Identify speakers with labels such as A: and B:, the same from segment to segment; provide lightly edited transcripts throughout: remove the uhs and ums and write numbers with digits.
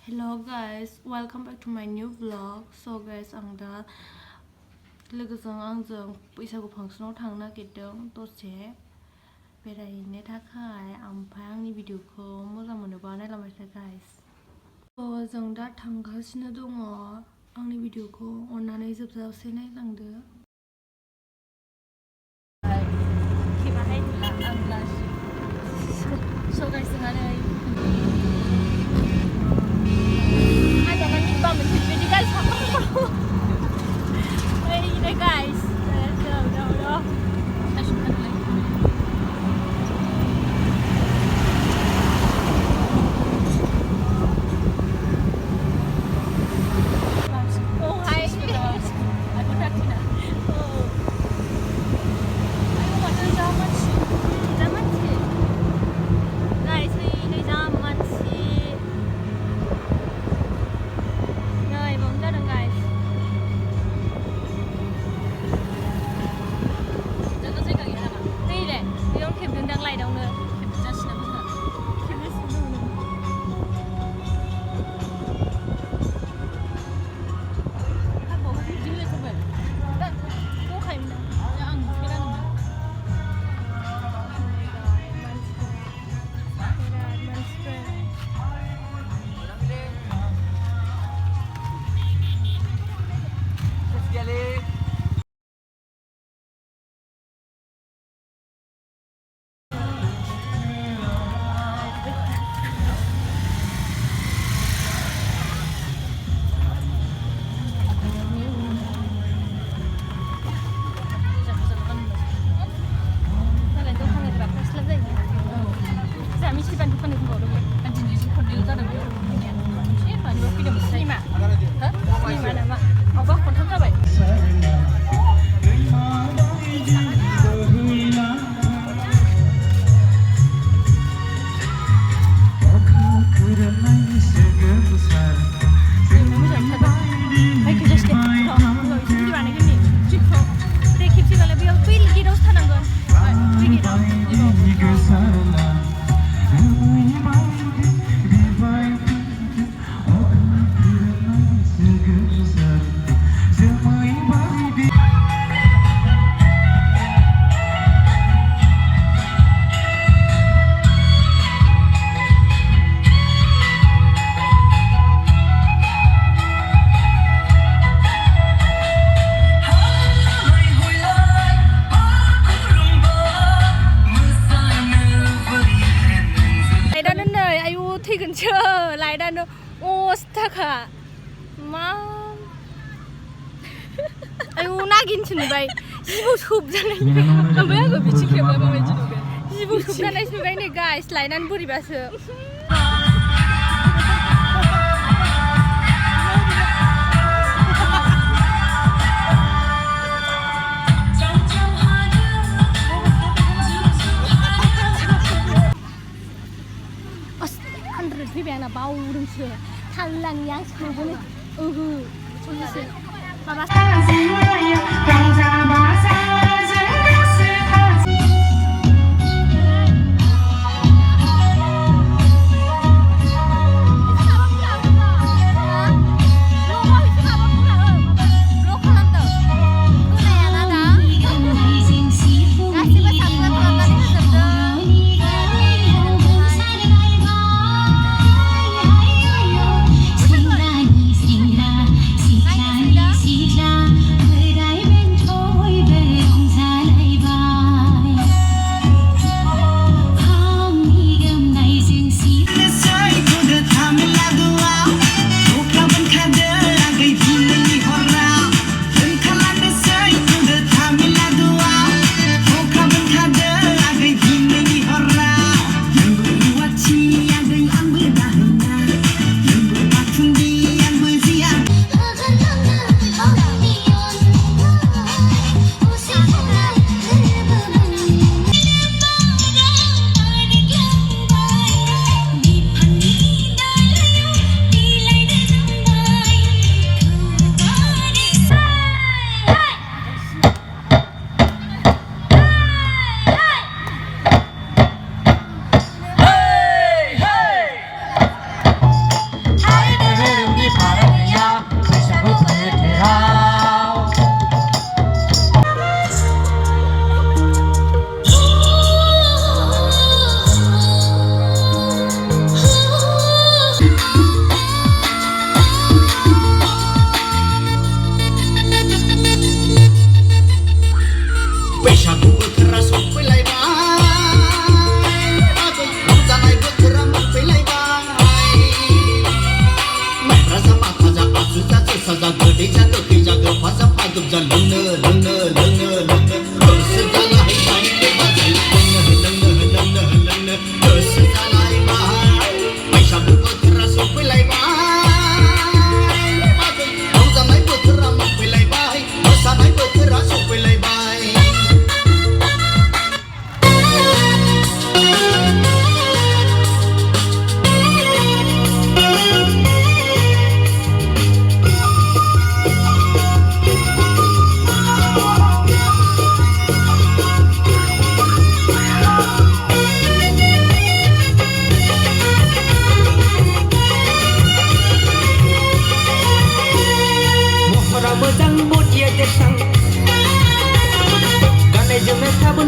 A: Hello guys, welcome back to my new vlog. So guys, आं दा लोगोजों आंजों बैसागु फांसनाव थांनो नागिरदों दसे बेरायहैनो थाखाय ओमफ्राय आंनि भिडिअखौ मोजां मोनोबा नायलांबाय था guys. जों दा थांगासिनो दङ आंनि भिडिअखौ अननानै जोबजासे नायलांदो. So guys, जोंहा नै guys, no. Oh hi. Aku tak kena. Oh. Aku mau zaman sih. Guys, ini zaman sih. Này, bóng ra đường guys. đang lại đâu nữa ra xin lỗi nữa các bộ không dính lên xong rồi đó cũng hay mình đã ăn cái đó nữa 라이다는 오스타카 맘 아유 나긴 주는바이 이보 섭잖아요 뭐야 그 미치게 봐봐 주는게 이보 섭잖아요 주는바이네 가이스 라이다는 보리 봐서 비비하나 바우름스 탈랑 양식을 손주세요. 봐봐.
B: Baby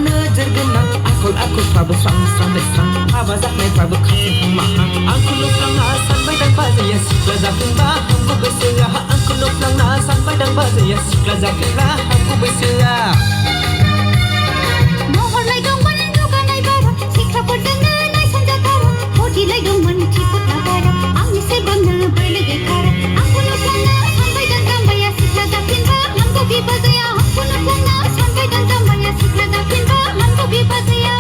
B: नोजोर गोनां आखल आखुफ्राबो स्रां स्रां बेस्रां हाबा जानायफ्राबो खाफिहां माहां आंखौ नुफ्लांना सानबाय दां बाजैया सिख्ला जाफिनबा हांगौ बैसोआ आंखौ नुफ्लांना सानबाय दां बाजैया सिख्ला जाफिनबा हांगौ बैसोआ
C: महरलाय दंमोन जौगानाय बारा सिख्लाफोरजोंनो नायसनजाथारा फथिलाय दंमोन थिफुथा बारा आंनि सेबांनो बोलो गैथारा आंखौ नुफ्लांना सानबाय दां जाम्बाया सिख्ला जाफिनबा हांगौ बिबाजैया आंखौ नुफ्लांना सानबाय दां जाम्बाया सिख्ला जाफिनबा हांगौ बिबाजैया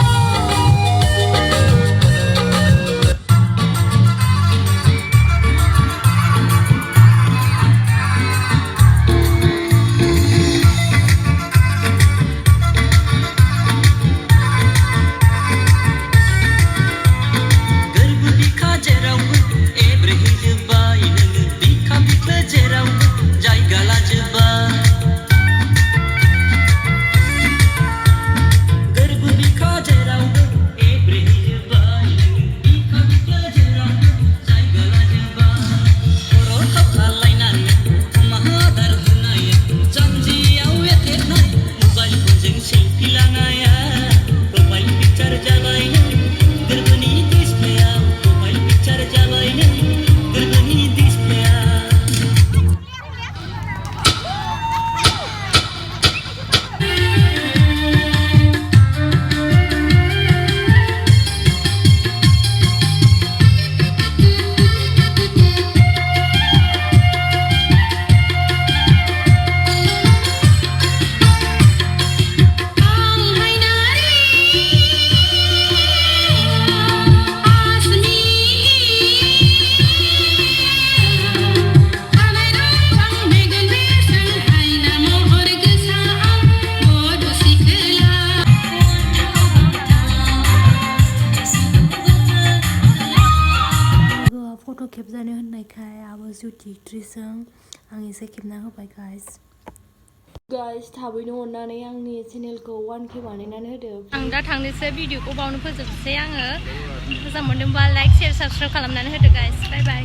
A: फट' खेबजानो होननायखाय आब' जुटिट्रिजों आं एसे खेबना होबाय गाइस थाबैनो अननानै आंनि चेनेलखौ 1K बानायनानै होदो
D: आं दा थांनोसै भिडिअखौ बावनो फोजोबसै आङो मोजां मोनदोंबा लाइक शेयार साबस्क्राइब खालामनानै होदो गाइस बाय बाय